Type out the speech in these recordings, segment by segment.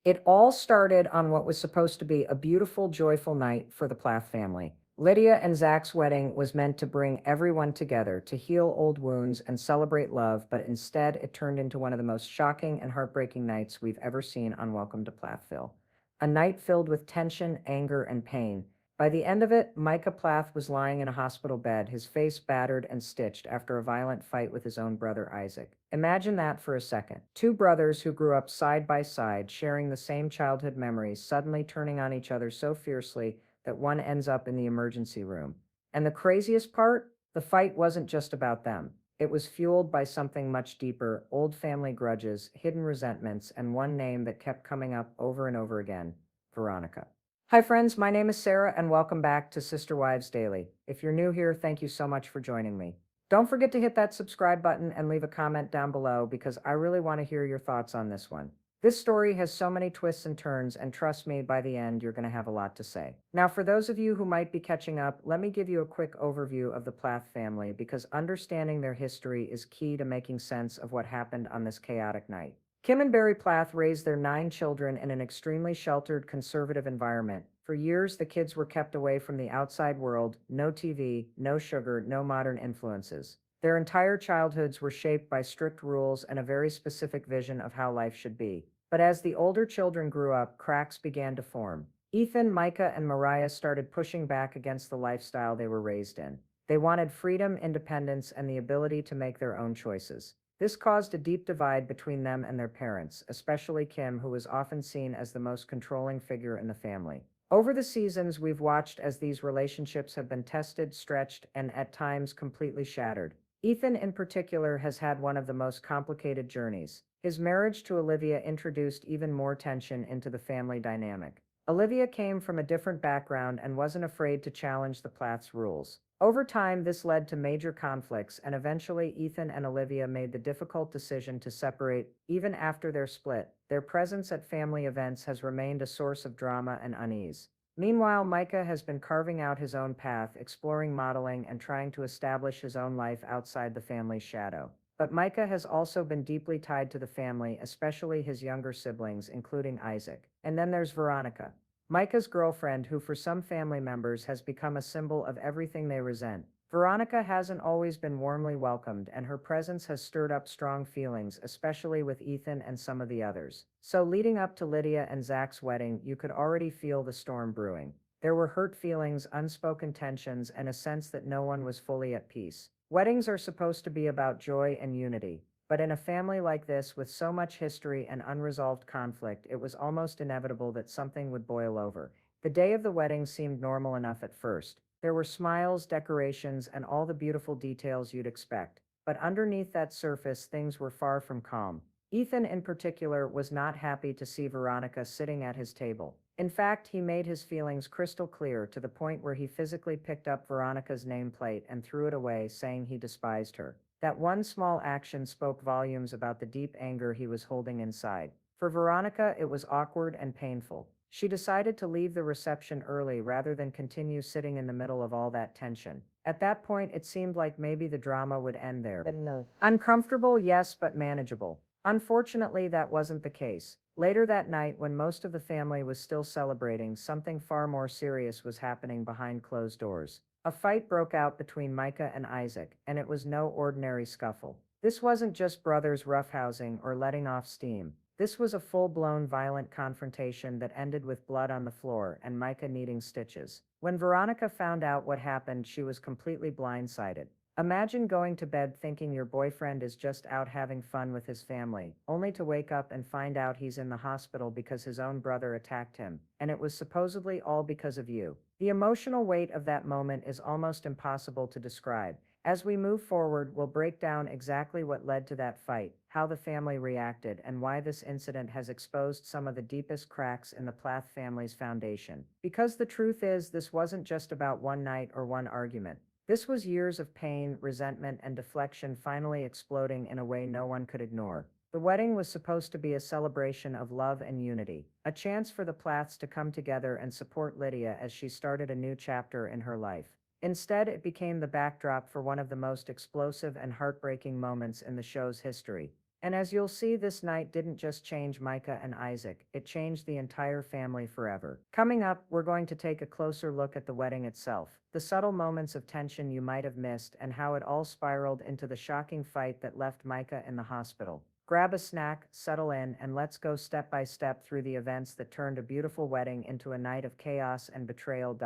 It all started on what was supposed to be a beautiful, joyful night for the Plath family. Lydia and Zach's wedding was meant to bring everyone together to heal old wounds and celebrate love, but instead it turned into one of the most shocking and heartbreaking nights we've ever seen on Welcome to Plathville. A night filled with tension, anger, and pain. By the end of it, Micah Plath was lying in a hospital bed, his face battered and stitched after a violent fight with his own brother Isaac. Imagine that for a second. Two brothers who grew up side by side, sharing the same childhood memories, suddenly turning on each other so fiercely that one ends up in the emergency room. And the craziest part? The fight wasn't just about them. It was fueled by something much deeper: old family grudges, hidden resentments, and one name that kept coming up over and over again: Veronica. Hi, friends. My name is Sarah, and welcome back to Sister Wives Daily. If you're new here, thank you so much for joining me. Don't forget to hit that subscribe button and leave a comment down below because I really want to hear your thoughts on this one. This story has so many twists and turns, and trust me, by the end, you're going to have a lot to say. Now, for those of you who might be catching up, let me give you a quick overview of the Plath family because understanding their history is key to making sense of what happened on this chaotic night. Kim and Barry Plath raised their 9 children in an extremely sheltered, conservative environment. For years, the kids were kept away from the outside world: no TV, no sugar, no modern influences. Their entire childhoods were shaped by strict rules and a very specific vision of how life should be. But as the older children grew up, cracks began to form. Ethan, Micah, and Mariah started pushing back against the lifestyle they were raised in. They wanted freedom, independence, and the ability to make their own choices. This caused a deep divide between them and their parents, especially Kim, who was often seen as the most controlling figure in the family. Over the seasons, we've watched as these relationships have been tested, stretched, and at times completely shattered. Ethan, in particular, has had one of the most complicated journeys. His marriage to Olivia introduced even more tension into the family dynamic. Olivia came from a different background and wasn't afraid to challenge the Plath's rules. Over time, this led to major conflicts, and eventually Ethan and Olivia made the difficult decision to separate. Even after their split, their presence at family events has remained a source of drama and unease. Meanwhile, Micah has been carving out his own path, exploring modeling and trying to establish his own life outside the family's shadow. But Micah has also been deeply tied to the family, especially his younger siblings, including Isaac. And then there's Veronica, Micah's girlfriend, who for some family members has become a symbol of everything they resent. Veronica hasn't always been warmly welcomed, and her presence has stirred up strong feelings, especially with Ethan and some of the others. So, leading up to Lydia and Zach's wedding, you could already feel the storm brewing. There were hurt feelings, unspoken tensions, and a sense that no one was fully at peace. Weddings are supposed to be about joy and unity, but in a family like this, with so much history and unresolved conflict, it was almost inevitable that something would boil over. The day of the wedding seemed normal enough at first. There were smiles, decorations, and all the beautiful details you'd expect. But underneath that surface, things were far from calm. Ethan, in particular, was not happy to see Veronica sitting at his table. In fact, he made his feelings crystal clear, to the point where he physically picked up Veronica's nameplate and threw it away, saying he despised her. That one small action spoke volumes about the deep anger he was holding inside. For Veronica, it was awkward and painful. She decided to leave the reception early rather than continue sitting in the middle of all that tension. At that point, it seemed like maybe the drama would end there. No. Uncomfortable, yes, but manageable. Unfortunately, that wasn't the case. Later that night, when most of the family was still celebrating, something far more serious was happening behind closed doors. A fight broke out between Micah and Isaac, and it was no ordinary scuffle. This wasn't just brothers roughhousing or letting off steam. This was a full-blown violent confrontation that ended with blood on the floor and Micah needing stitches. When Veronica found out what happened, she was completely blindsided. Imagine going to bed thinking your boyfriend is just out having fun with his family, only to wake up and find out he's in the hospital because his own brother attacked him, and it was supposedly all because of you. The emotional weight of that moment is almost impossible to describe. As we move forward, we'll break down exactly what led to that fight, how the family reacted, and why this incident has exposed some of the deepest cracks in the Plath family's foundation. Because the truth is, this wasn't just about one night or one argument. This was years of pain, resentment, and deflection finally exploding in a way no one could ignore. The wedding was supposed to be a celebration of love and unity, a chance for the Plaths to come together and support Lydia as she started a new chapter in her life. Instead, it became the backdrop for one of the most explosive and heartbreaking moments in the show's history. And as you'll see, this night didn't just change Micah and Isaac, it changed the entire family forever. Coming up, we're going to take a closer look at the wedding itself, the subtle moments of tension you might have missed, and how it all spiraled into the shocking fight that left Micah in the hospital. Grab a snack, settle in, and let's go step by step through the events that turned a beautiful wedding into a night of chaos and betrayal.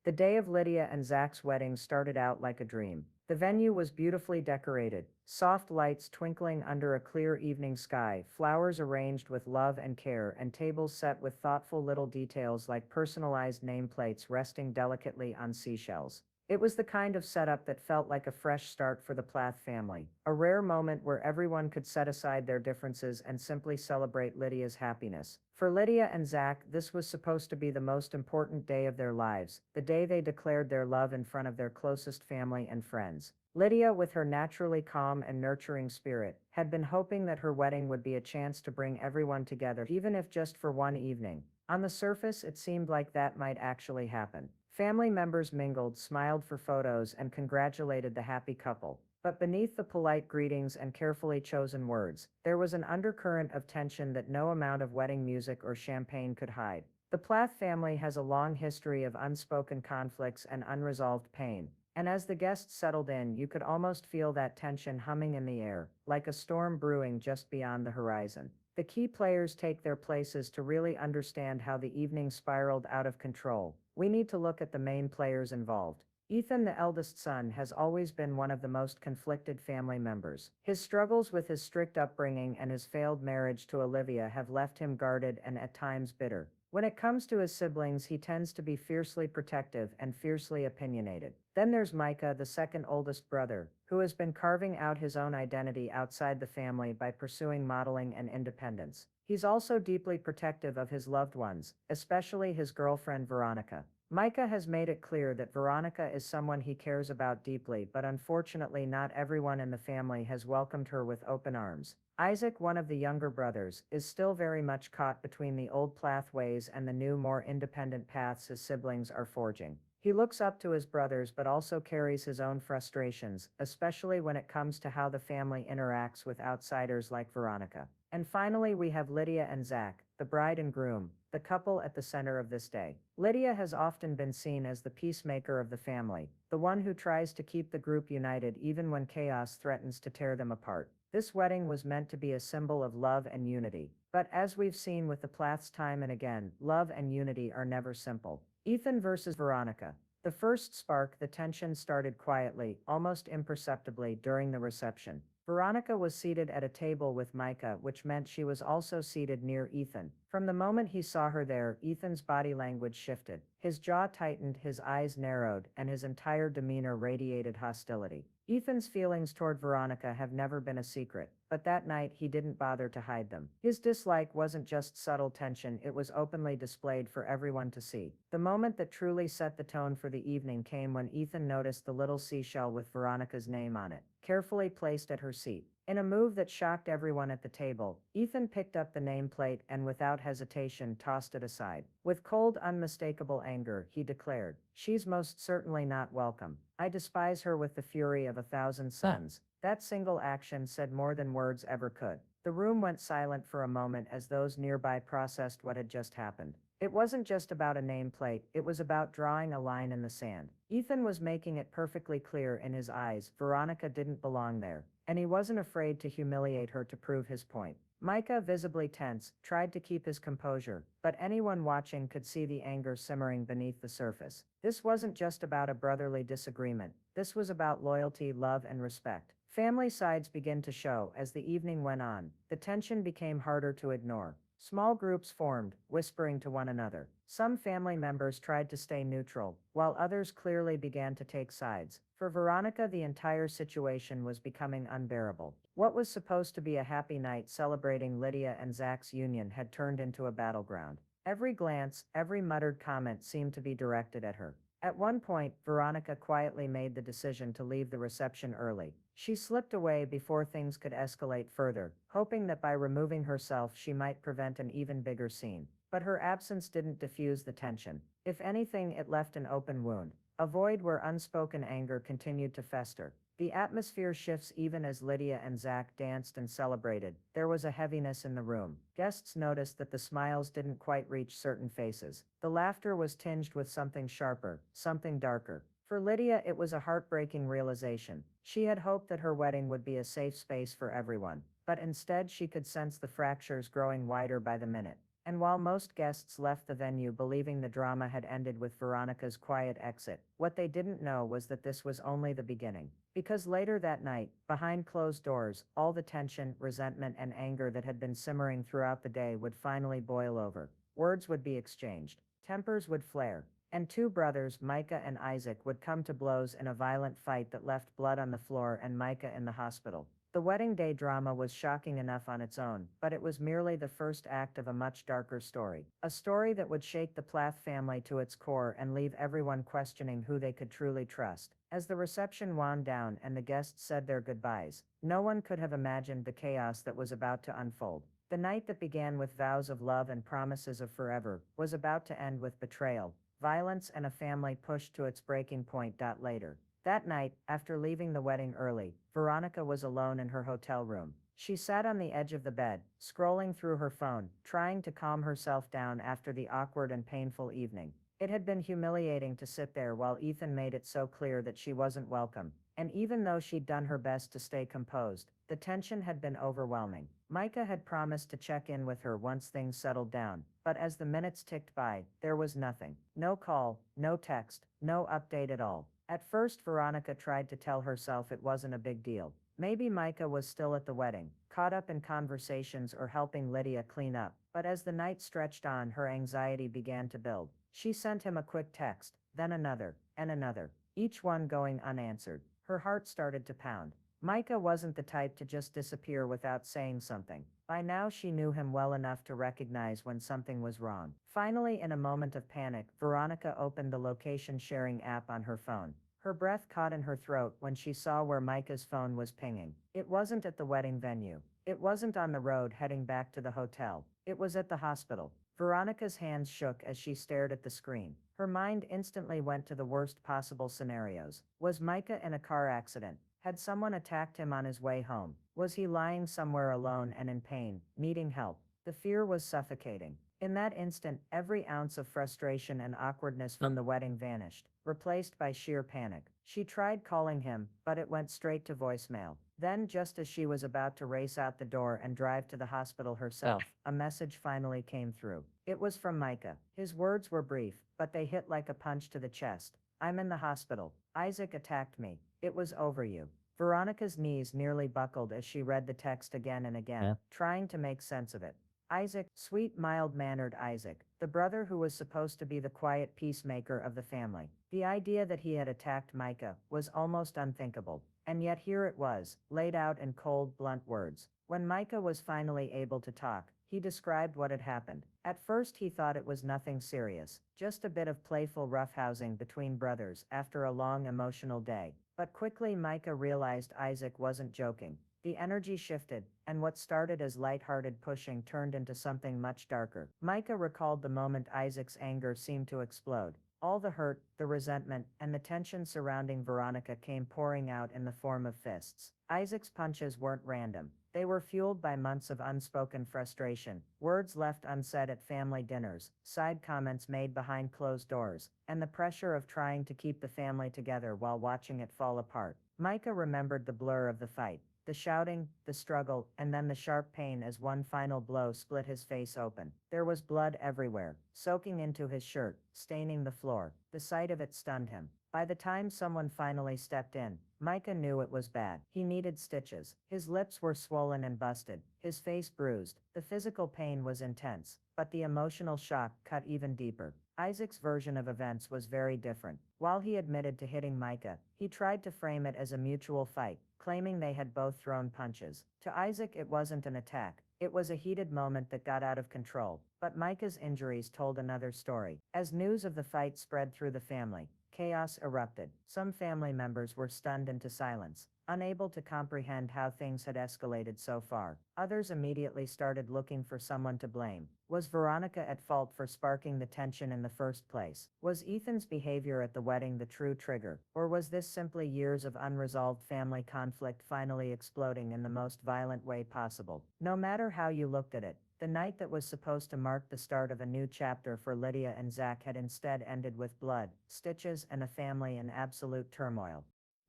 The day of Lydia and Zach's wedding started out like a dream. The venue was beautifully decorated, soft lights twinkling under a clear evening sky, flowers arranged with love and care, and tables set with thoughtful little details like personalized nameplates resting delicately on seashells. It was the kind of setup that felt like a fresh start for the Plath family, a rare moment where everyone could set aside their differences and simply celebrate Lydia's happiness. For Lydia and Zach, this was supposed to be the most important day of their lives, the day they declared their love in front of their closest family and friends. Lydia, with her naturally calm and nurturing spirit, had been hoping that her wedding would be a chance to bring everyone together, even if just for one evening. On the surface, it seemed like that might actually happen. Family members mingled, smiled for photos, and congratulated the happy couple. But beneath the polite greetings and carefully chosen words, there was an undercurrent of tension that no amount of wedding music or champagne could hide. The Plath family has a long history of unspoken conflicts and unresolved pain, and as the guests settled in, you could almost feel that tension humming in the air, like a storm brewing just beyond the horizon. The key players take their places to really understand how the evening spiraled out of control. We need to look at the main players involved. Ethan, the eldest son, has always been one of the most conflicted family members. His struggles with his strict upbringing and his failed marriage to Olivia have left him guarded and at times bitter. When it comes to his siblings, he tends to be fiercely protective and fiercely opinionated. Then there's Micah, the second oldest brother, who has been carving out his own identity outside the family by pursuing modeling and independence. He's also deeply protective of his loved ones, especially his girlfriend Veronica. Micah has made it clear that Veronica is someone he cares about deeply, but unfortunately not everyone in the family has welcomed her with open arms. Isaac, one of the younger brothers, is still very much caught between the old Plath ways and the new, more independent paths his siblings are forging. He looks up to his brothers but also carries his own frustrations, especially when it comes to how the family interacts with outsiders like Veronica. And finally, we have Lydia and Zach, the bride and groom, the couple at the center of this day. Lydia has often been seen as the peacemaker of the family, the one who tries to keep the group united even when chaos threatens to tear them apart. This wedding was meant to be a symbol of love and unity, but as we've seen with the Plaths time and again, love and unity are never simple. Ethan versus Veronica. The first spark, the tension started quietly, almost imperceptibly, during the reception. Veronica was seated at a table with Micah, which meant she was also seated near Ethan. From the moment he saw her there, Ethan's body language shifted. His jaw tightened, his eyes narrowed, and his entire demeanor radiated hostility. Ethan's feelings toward Veronica have never been a secret, but that night he didn't bother to hide them. His dislike wasn't just subtle tension, it was openly displayed for everyone to see. The moment that truly set the tone for the evening came when Ethan noticed the little seashell with Veronica's name on it, carefully placed at her seat. In a move that shocked everyone at the table, Ethan picked up the nameplate and without hesitation tossed it aside. With cold, unmistakable anger, he declared, "She's most certainly not welcome. I despise her with the fury of 1,000 suns." That single action said more than words ever could. The room went silent for a moment as those nearby processed what had just happened. It wasn't just about a nameplate, it was about drawing a line in the sand. Ethan was making it perfectly clear in his eyes, Veronica didn't belong there, and he wasn't afraid to humiliate her to prove his point. Micah, visibly tense, tried to keep his composure, but anyone watching could see the anger simmering beneath the surface. This wasn't just about a brotherly disagreement, this was about loyalty, love, and respect. Family sides began to show as the evening went on. The tension became harder to ignore. Small groups formed, whispering to one another. Some family members tried to stay neutral, while others clearly began to take sides. For Veronica, the entire situation was becoming unbearable. What was supposed to be a happy night celebrating Lydia and Zach's union had turned into a battleground. Every glance, every muttered comment seemed to be directed at her. At one point, Veronica quietly made the decision to leave the reception early. She slipped away before things could escalate further, hoping that by removing herself she might prevent an even bigger scene. But her absence didn't diffuse the tension. If anything, it left an open wound, a void where unspoken anger continued to fester. The atmosphere shifts even as Lydia and Zach danced and celebrated. There was a heaviness in the room. Guests noticed that the smiles didn't quite reach certain faces. The laughter was tinged with something sharper, something darker. For Lydia, it was a heartbreaking realization. She had hoped that her wedding would be a safe space for everyone, but instead she could sense the fractures growing wider by the minute. And while most guests left the venue believing the drama had ended with Veronica's quiet exit, what they didn't know was that this was only the beginning. Because later that night, behind closed doors, all the tension, resentment, and anger that had been simmering throughout the day would finally boil over. Words would be exchanged, tempers would flare, and two brothers, Micah and Isaac, would come to blows in a violent fight that left blood on the floor and Micah in the hospital. The wedding day drama was shocking enough on its own, but it was merely the first act of a much darker story. A story that would shake the Plath family to its core and leave everyone questioning who they could truly trust. As the reception wound down and the guests said their goodbyes, no one could have imagined the chaos that was about to unfold. The night that began with vows of love and promises of forever was about to end with betrayal, violence, and a family pushed to its breaking point. Later that night, after leaving the wedding early, Veronica was alone in her hotel room. She sat on the edge of the bed, scrolling through her phone, trying to calm herself down after the awkward and painful evening. It had been humiliating to sit there while Ethan made it so clear that she wasn't welcome. And even though she'd done her best to stay composed, the tension had been overwhelming. Micah had promised to check in with her once things settled down, but as the minutes ticked by, there was nothing. No call, no text, no update at all. At first, Veronica tried to tell herself it wasn't a big deal. Maybe Micah was still at the wedding, caught up in conversations or helping Lydia clean up. But as the night stretched on, her anxiety began to build. She sent him a quick text, then another, and another, each one going unanswered. Her heart started to pound. Micah wasn't the type to just disappear without saying something. By now she knew him well enough to recognize when something was wrong. Finally, in a moment of panic, Veronica opened the location-sharing app on her phone. Her breath caught in her throat when she saw where Micah's phone was pinging. It wasn't at the wedding venue. It wasn't on the road heading back to the hotel. It was at the hospital. Veronica's hands shook as she stared at the screen. Her mind instantly went to the worst possible scenarios. Was Micah in a car accident? Had someone attacked him on his way home? Was he lying somewhere alone and in pain, needing help? The fear was suffocating. In that instant, every ounce of frustration and awkwardness from the wedding vanished, replaced by sheer panic. She tried calling him, but it went straight to voicemail. Then, just as she was about to race out the door and drive to the hospital herself, a message finally came through. It was from Micah. His words were brief, but they hit like a punch to the chest. "I'm in the hospital. Isaac attacked me. It was over you." Veronica's knees nearly buckled as she read the text again and again, trying to make sense of it. Isaac, sweet, mild-mannered Isaac, the brother who was supposed to be the quiet peacemaker of the family. The idea that he had attacked Micah was almost unthinkable, and yet here it was, laid out in cold, blunt words. When Micah was finally able to talk, he described what had happened. At first he thought it was nothing serious, just a bit of playful roughhousing between brothers after a long emotional day. But quickly Micah realized Isaac wasn't joking. The energy shifted, and what started as light-hearted pushing turned into something much darker. Micah recalled the moment Isaac's anger seemed to explode. All the hurt, the resentment, and the tension surrounding Veronica came pouring out in the form of fists. Isaac's punches weren't random. They were fueled by months of unspoken frustration, words left unsaid at family dinners, side comments made behind closed doors, and the pressure of trying to keep the family together while watching it fall apart. Micah remembered the blur of the fight. The shouting, the struggle, and then the sharp pain as one final blow split his face open. There was blood everywhere, soaking into his shirt, staining the floor. The sight of it stunned him. By the time someone finally stepped in, Micah knew it was bad. He needed stitches. His lips were swollen and busted, his face bruised. The physical pain was intense, but the emotional shock cut even deeper. Isaac's version of events was very different. While he admitted to hitting Micah, he tried to frame it as a mutual fight, claiming they had both thrown punches. To Isaac, it wasn't an attack. It was a heated moment that got out of control. But Micah's injuries told another story. As news of the fight spread through the family, Chaos erupted. Some family members were stunned into silence, unable to comprehend how things had escalated so far. Others immediately started looking for someone to blame. Was Veronica at fault for sparking the tension in the first place? Was Ethan's behavior at the wedding the true trigger? Or was this simply years of unresolved family conflict finally exploding in the most violent way possible? No matter how you looked at it, the night that was supposed to mark the start of a new chapter for Lydia and Zach had instead ended with blood, stitches, and a family in absolute turmoil.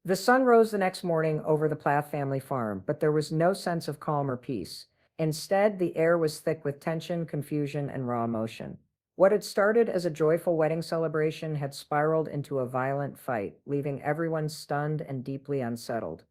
The sun rose the next morning over the Plath family farm, but there was no sense of calm or peace. Instead, the air was thick with tension, confusion, and raw emotion. What had started as a joyful wedding celebration had spiraled into a violent fight, leaving everyone stunned and deeply unsettled.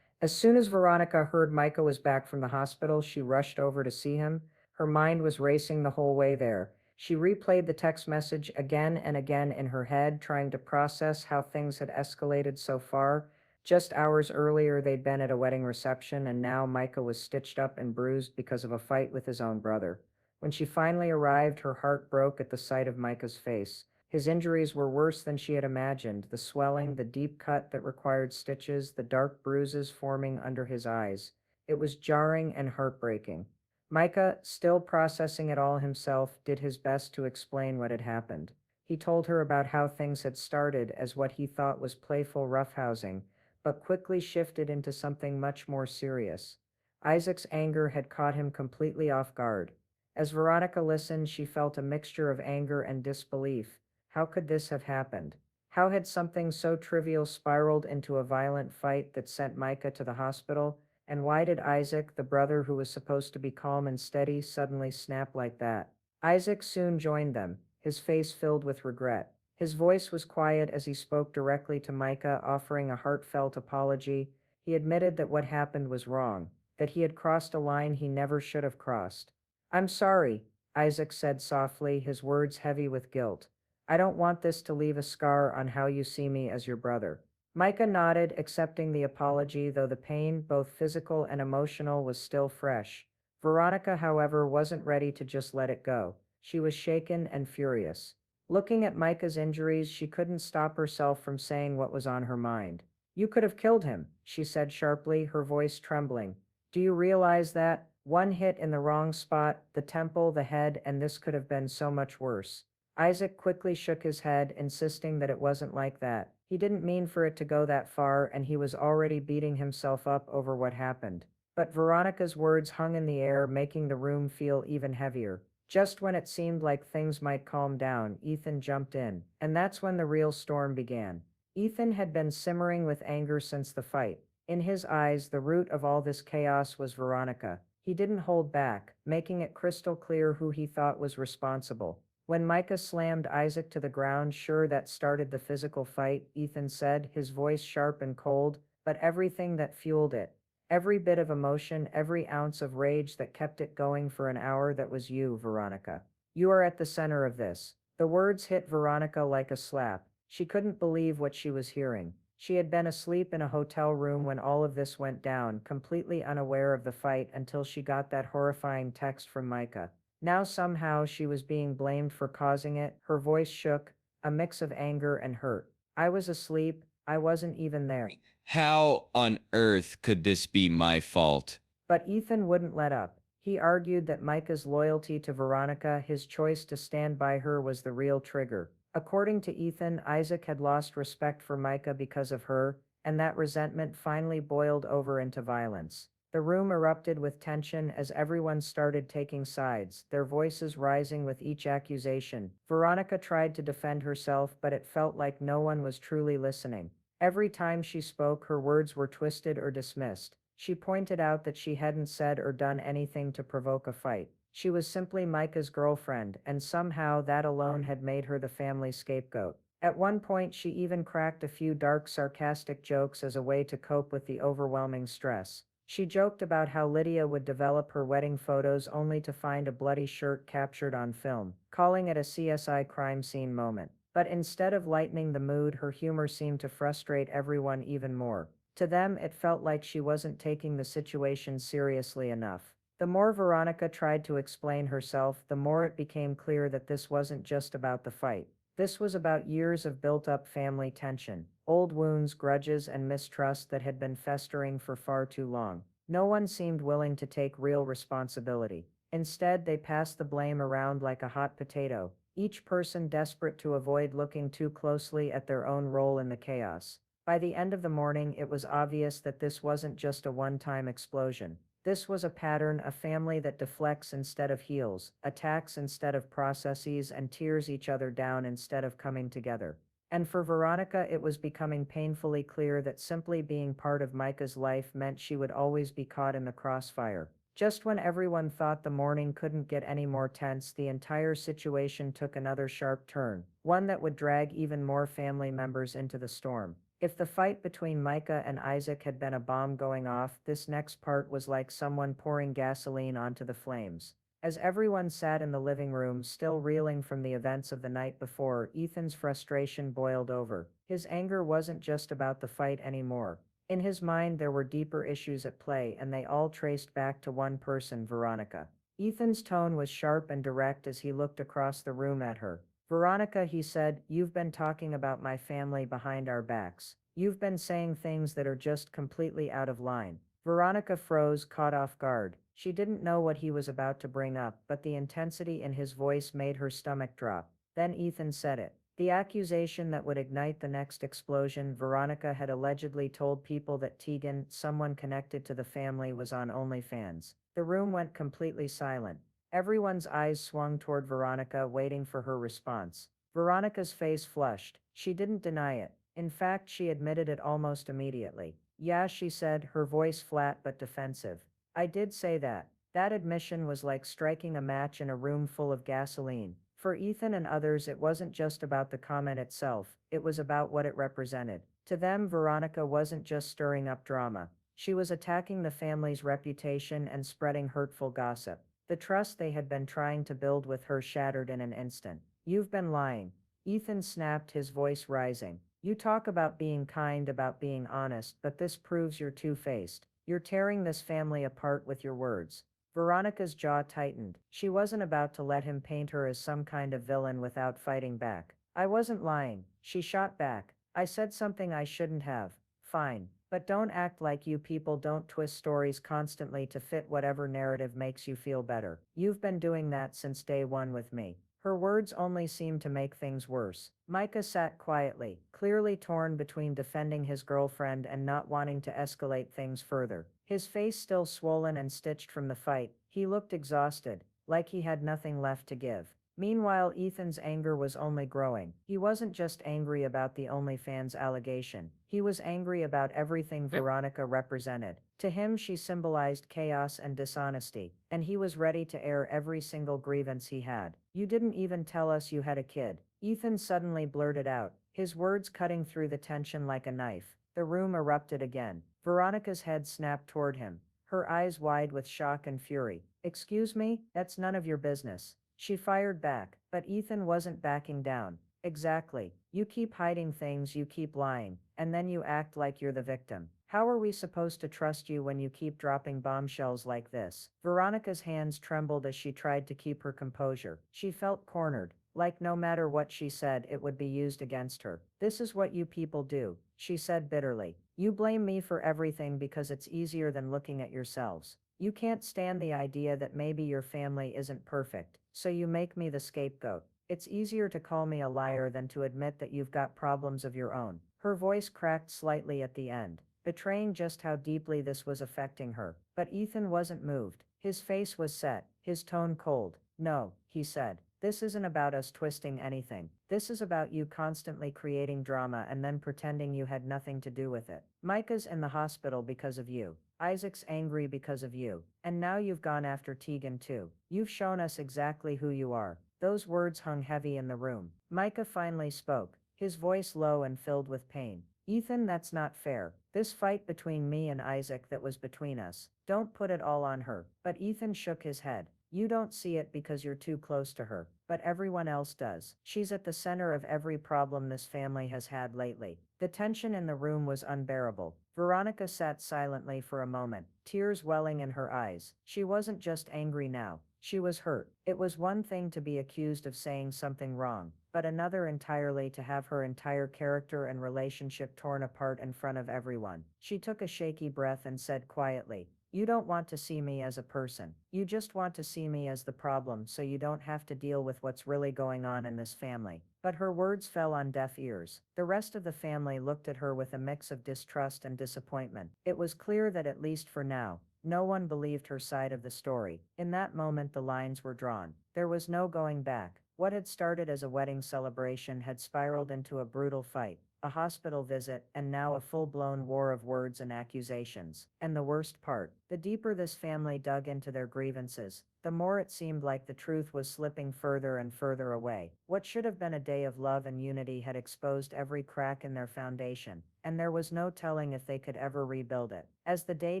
As soon as Veronica heard Micah was back from the hospital, she rushed over to see him. Her mind was racing the whole way there. She replayed the text message again and again in her head, trying to process how things had escalated so far. Just hours earlier, they'd been at a wedding reception, and now Micah was stitched up and bruised because of a fight with his own brother. When she finally arrived, her heart broke at the sight of Micah's face. His injuries were worse than she had imagined: the swelling, the deep cut that required stitches, the dark bruises forming under his eyes. It was jarring and heartbreaking. Micah, still processing it all himself, did his best to explain what had happened. He told her about how things had started as what he thought was playful roughhousing, but quickly shifted into something much more serious. Isaac's anger had caught him completely off guard. As Veronica listened, she felt a mixture of anger and disbelief. How could this have happened? How had something so trivial spiraled into a violent fight that sent Micah to the hospital? And why did Isaac, the brother who was supposed to be calm and steady, suddenly snap like that? Isaac soon joined them, his face filled with regret. His voice was quiet as he spoke directly to Micah, offering a heartfelt apology. He admitted that what happened was wrong, that he had crossed a line he never should have crossed. "I'm sorry," Isaac said softly, his words heavy with guilt. "I don't want this to leave a scar on how you see me as your brother." Micah nodded, accepting the apology, though the pain, both physical and emotional, was still fresh. Veronica, however, wasn't ready to just let it go. She was shaken and furious. Looking at Micah's injuries, she couldn't stop herself from saying what was on her mind. "You could have killed him," she said sharply, her voice trembling. "Do you realize that? One hit in the wrong spot, the temple, the head, and this could have been so much worse." Isaac quickly shook his head, insisting that it wasn't like that. He didn't mean for it to go that far, and he was already beating himself up over what happened. But Veronica's words hung in the air, making the room feel even heavier. Just when it seemed like things might calm down, Ethan jumped in, and that's when the real storm began. Ethan had been simmering with anger since the fight. In his eyes, the root of all this chaos was Veronica. He didn't hold back, making it crystal clear who he thought was responsible. When Micah slammed Isaac to the ground, sure, that started the physical fight, Ethan said, his voice sharp and cold, but everything that fueled it, every bit of emotion, every ounce of rage that kept it going for an hour, that was you, Veronica. You are at the center of this. The words hit Veronica like a slap. She couldn't believe what she was hearing. She had been asleep in a hotel room when all of this went down, completely unaware of the fight until she got that horrifying text from Micah. Now somehow she was being blamed for causing it. Her voice shook, a mix of anger and hurt. "I was asleep. I wasn't even there." How on earth could this be my fault? But Ethan wouldn't let up. He argued that Micah's loyalty to Veronica, his choice to stand by her, was the real trigger. According to Ethan, Isaac had lost respect for Micah because of her, and that resentment finally boiled over into violence. The room erupted with tension as everyone started taking sides, their voices rising with each accusation. Veronica tried to defend herself, but it felt like no one was truly listening. Every time she spoke, her words were twisted or dismissed. She pointed out that she hadn't said or done anything to provoke a fight. She was simply Micah's girlfriend, and somehow that alone had made her the family scapegoat. At one point, she even cracked a few dark, sarcastic jokes as a way to cope with the overwhelming stress. She joked about how Lydia would develop her wedding photos only to find a bloody shirt captured on film, calling it a CSI crime scene moment. But instead of lightening the mood, her humor seemed to frustrate everyone even more. To them, it felt like she wasn't taking the situation seriously enough. The more Veronica tried to explain herself, the more it became clear that this wasn't just about the fight. This was about years of built-up family tension, old wounds, grudges, and mistrust that had been festering for far too long. No one seemed willing to take real responsibility. Instead, they passed the blame around like a hot potato, each person desperate to avoid looking too closely at their own role in the chaos. By the end of the morning, it was obvious that this wasn't just a one-time explosion. This was a pattern, a family that deflects instead of heals, attacks instead of processes, and tears each other down instead of coming together. And for Veronica, it was becoming painfully clear that simply being part of Micah's life meant she would always be caught in the crossfire. Just when everyone thought the morning couldn't get any more tense, the entire situation took another sharp turn, one that would drag even more family members into the storm. If the fight between Micah and Isaac had been a bomb going off, this next part was like someone pouring gasoline onto the flames. As everyone sat in the living room, still reeling from the events of the night before, Ethan's frustration boiled over. His anger wasn't just about the fight anymore. In his mind, there were deeper issues at play, and they all traced back to one person, Veronica. Ethan's tone was sharp and direct as he looked across the room at her. Veronica, he said, you've been talking about my family behind our backs. You've been saying things that are just completely out of line. Veronica froze, caught off guard. She didn't know what he was about to bring up, but the intensity in his voice made her stomach drop. Then Ethan said it. The accusation that would ignite the next explosion. Veronica had allegedly told people that Tegan, someone connected to the family, was on OnlyFans. The room went completely silent. Everyone's eyes swung toward Veronica, waiting for her response. Veronica's face flushed. She didn't deny it. In fact, she admitted it almost immediately. Yeah, she said, her voice flat but defensive. I did say that. That admission was like striking a match in a room full of gasoline. For Ethan and others, it wasn't just about the comment itself, it was about what it represented. To them, Veronica wasn't just stirring up drama. She was attacking the family's reputation and spreading hurtful gossip. The trust they had been trying to build with her shattered in an instant. You've been lying. Ethan snapped, his voice rising. You talk about being kind, about being honest, but this proves you're two-faced. You're tearing this family apart with your words. Veronica's jaw tightened. She wasn't about to let him paint her as some kind of villain without fighting back. I wasn't lying, she shot back. I said something I shouldn't have. Fine. But don't act like you people don't twist stories constantly to fit whatever narrative makes you feel better. You've been doing that since day one with me. Her words only seemed to make things worse. Micah sat quietly, clearly torn between defending his girlfriend and not wanting to escalate things further. His face still swollen and stitched from the fight, he looked exhausted, like he had nothing left to give. Meanwhile, Ethan's anger was only growing. He wasn't just angry about the OnlyFans allegation. He was angry about everything Veronica represented. To him, she symbolized chaos and dishonesty, and he was ready to air every single grievance he had. You didn't even tell us you had a kid. Ethan suddenly blurted out, his words cutting through the tension like a knife. The room erupted again. Veronica's head snapped toward him, her eyes wide with shock and fury. Excuse me? That's none of your business. She fired back, but Ethan wasn't backing down. Exactly. You keep hiding things, you keep lying, and then you act like you're the victim. How are we supposed to trust you when you keep dropping bombshells like this? Veronica's hands trembled as she tried to keep her composure. She felt cornered, like no matter what she said, it would be used against her. This is what you people do, she said bitterly. You blame me for everything because it's easier than looking at yourselves. You can't stand the idea that maybe your family isn't perfect, so you make me the scapegoat. It's easier to call me a liar than to admit that you've got problems of your own. Her voice cracked slightly at the end, betraying just how deeply this was affecting her. But Ethan wasn't moved. His face was set, his tone cold. No, he said. This isn't about us twisting anything. This is about you constantly creating drama and then pretending you had nothing to do with it. Micah's in the hospital because of you. Isaac's angry because of you. And now you've gone after Tegan too. You've shown us exactly who you are. Those words hung heavy in the room. Micah finally spoke, his voice low and filled with pain. Ethan, that's not fair. This fight between me and Isaac that was between us. Don't put it all on her. But Ethan shook his head. You don't see it because you're too close to her, but everyone else does. She's at the center of every problem this family has had lately. The tension in the room was unbearable. Veronica sat silently for a moment, tears welling in her eyes. She wasn't just angry now. She was hurt. It was one thing to be accused of saying something wrong, but another entirely to have her entire character and relationship torn apart in front of everyone. She took a shaky breath and said quietly, "You don't want to see me as a person. You just want to see me as the problem so you don't have to deal with what's really going on in this family." But her words fell on deaf ears. The rest of the family looked at her with a mix of distrust and disappointment. It was clear that at least for now, no one believed her side of the story. In that moment, the lines were drawn. There was no going back. What had started as a wedding celebration had spiraled into a brutal fight, a hospital visit, and now a full-blown war of words and accusations. And the worst part, the deeper this family dug into their grievances, the more it seemed like the truth was slipping further and further away. What should have been a day of love and unity had exposed every crack in their foundation, and there was no telling if they could ever rebuild it. As the day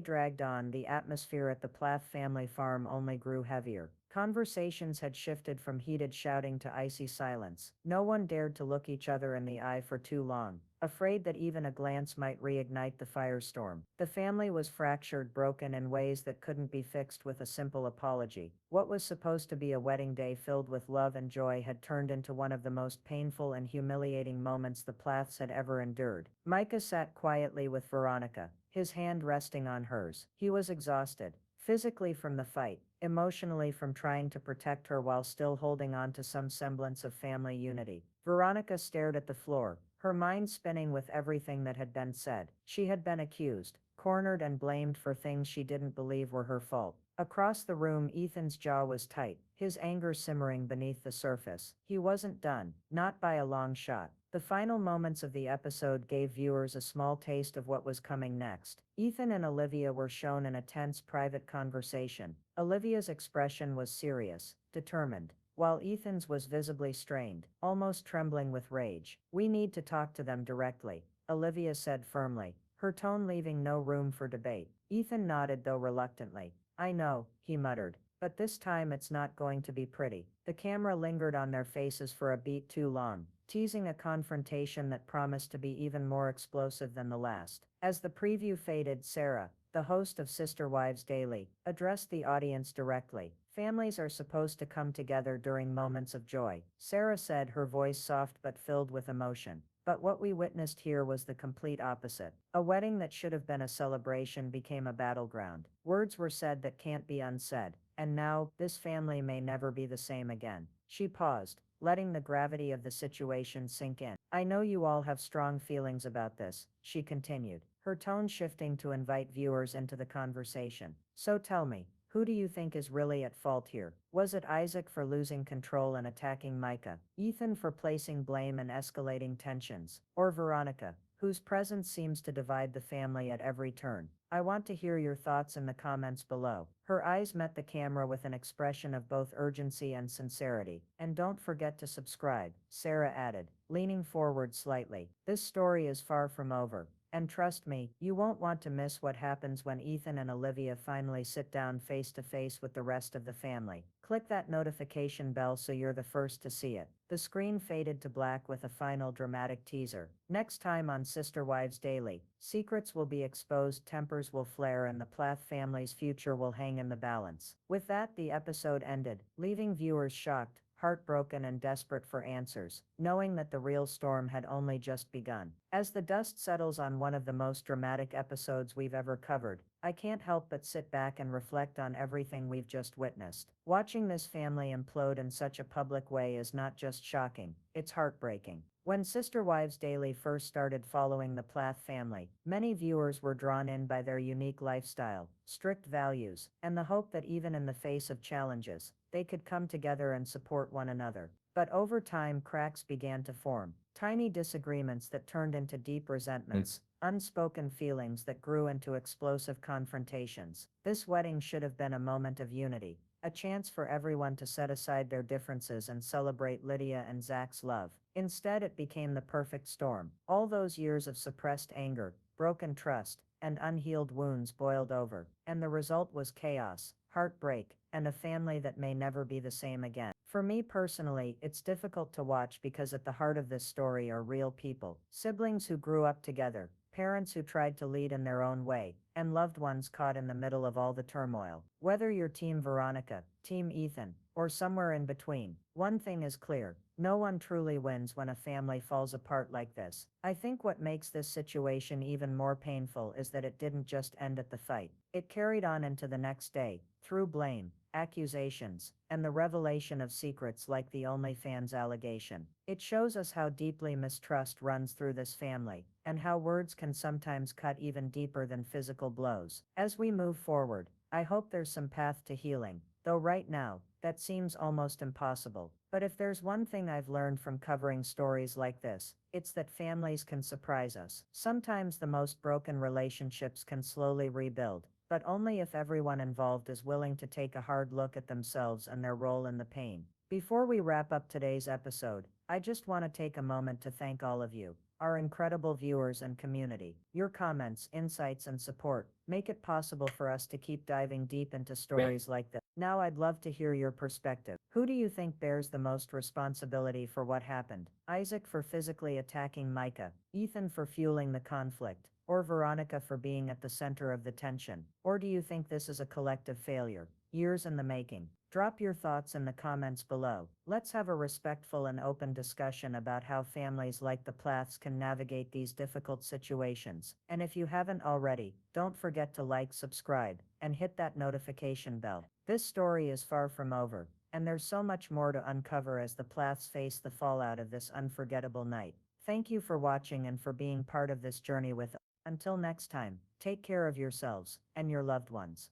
dragged on, the atmosphere at the Plath family farm only grew heavier. Conversations had shifted from heated shouting to icy silence. No one dared to look each other in the eye for too long, afraid that even a glance might reignite the firestorm. The family was fractured, broken in ways that couldn't be fixed with a simple apology. What was supposed to be a wedding day filled with love and joy had turned into one of the most painful and humiliating moments the Plaths had ever endured. Micah sat quietly with Veronica, his hand resting on hers. He was exhausted, physically from the fight, emotionally from trying to protect her while still holding on to some semblance of family unity. Veronica stared at the floor, her mind spinning with everything that had been said. She had been accused, cornered, and blamed for things she didn't believe were her fault. Across the room, Ethan's jaw was tight, his anger simmering beneath the surface. He wasn't done, not by a long shot. The final moments of the episode gave viewers a small taste of what was coming next. Ethan and Olivia were shown in a tense private conversation. Olivia's expression was serious, determined, while Ethan's was visibly strained, almost trembling with rage. "We need to talk to them directly," Olivia said firmly, her tone leaving no room for debate. Ethan nodded, though reluctantly. "I know," he muttered, "but this time it's not going to be pretty." The camera lingered on their faces for a beat too long, teasing a confrontation that promised to be even more explosive than the last. As the preview faded, Sarah, the host of Sister Wives Daily, addressed the audience directly. "Families are supposed to come together during moments of joy," Sarah said, her voice soft but filled with emotion. "But what we witnessed here was the complete opposite. A wedding that should have been a celebration became a battleground. Words were said that can't be unsaid, and now, this family may never be the same again." She paused, letting the gravity of the situation sink in. "I know you all have strong feelings about this," she continued, her tone shifting to invite viewers into the conversation. "So tell me, who do you think is really at fault here? Was it Isaac for losing control and attacking Micah, Ethan for placing blame and escalating tensions, or Veronica, whose presence seems to divide the family at every turn? I want to hear your thoughts in the comments below." Her eyes met the camera with an expression of both urgency and sincerity. "And don't forget to subscribe," Sarah added, leaning forward slightly. "This story is far from over. And trust me, you won't want to miss what happens when Ethan and Olivia finally sit down face to face with the rest of the family. Click that notification bell so you're the first to see it." The screen faded to black with a final dramatic teaser. Next time on Sister Wives Daily, secrets will be exposed, tempers will flare, and the Plath family's future will hang in the balance. With that, the episode ended, leaving viewers shocked, heartbroken, and desperate for answers, knowing that the real storm had only just begun. As the dust settles on one of the most dramatic episodes we've ever covered, I can't help but sit back and reflect on everything we've just witnessed. Watching this family implode in such a public way is not just shocking, it's heartbreaking. When Sister Wives Daily first started following the Plath family, many viewers were drawn in by their unique lifestyle, strict values, and the hope that even in the face of challenges, they could come together and support one another. But over time, cracks began to form, tiny disagreements that turned into deep resentments, unspoken feelings that grew into explosive confrontations. This wedding should have been a moment of unity, a chance for everyone to set aside their differences and celebrate Lydia and Zach's love. Instead, it became the perfect storm. All those years of suppressed anger, broken trust, and unhealed wounds boiled over, and the result was chaos, heartbreak, and a family that may never be the same again. For me personally, it's difficult to watch because at the heart of this story are real people, siblings who grew up together, parents who tried to lead in their own way, and loved ones caught in the middle of all the turmoil. Whether you're Team Veronica, Team Ethan, or somewhere in between. One thing is clear, no one truly wins when a family falls apart like this. I think what makes this situation even more painful is that it didn't just end at the fight. It carried on into the next day, through blame, accusations, and the revelation of secrets like the OnlyFans allegation. It shows us how deeply mistrust runs through this family, and how words can sometimes cut even deeper than physical blows. As we move forward, I hope there's some path to healing, though right now, that seems almost impossible. But if there's one thing I've learned from covering stories like this, it's that families can surprise us. Sometimes the most broken relationships can slowly rebuild, but only if everyone involved is willing to take a hard look at themselves and their role in the pain. Before we wrap up today's episode, I just want to take a moment to thank all of you, our incredible viewers and community. Your comments, insights, and support make it possible for us to keep diving deep into stories like this. Now I'd love to hear your perspective. Who do you think bears the most responsibility for what happened? Isaac for physically attacking Micah, Ethan for fueling the conflict, or Veronica for being at the center of the tension? Or do you think this is a collective failure, years in the making? Drop your thoughts in the comments below. Let's have a respectful and open discussion about how families like the Plaths can navigate these difficult situations. And if you haven't already, don't forget to like, subscribe, and hit that notification bell. This story is far from over, and there's so much more to uncover as the Plaths face the fallout of this unforgettable night. Thank you for watching and for being part of this journey with us. Until next time, take care of yourselves and your loved ones.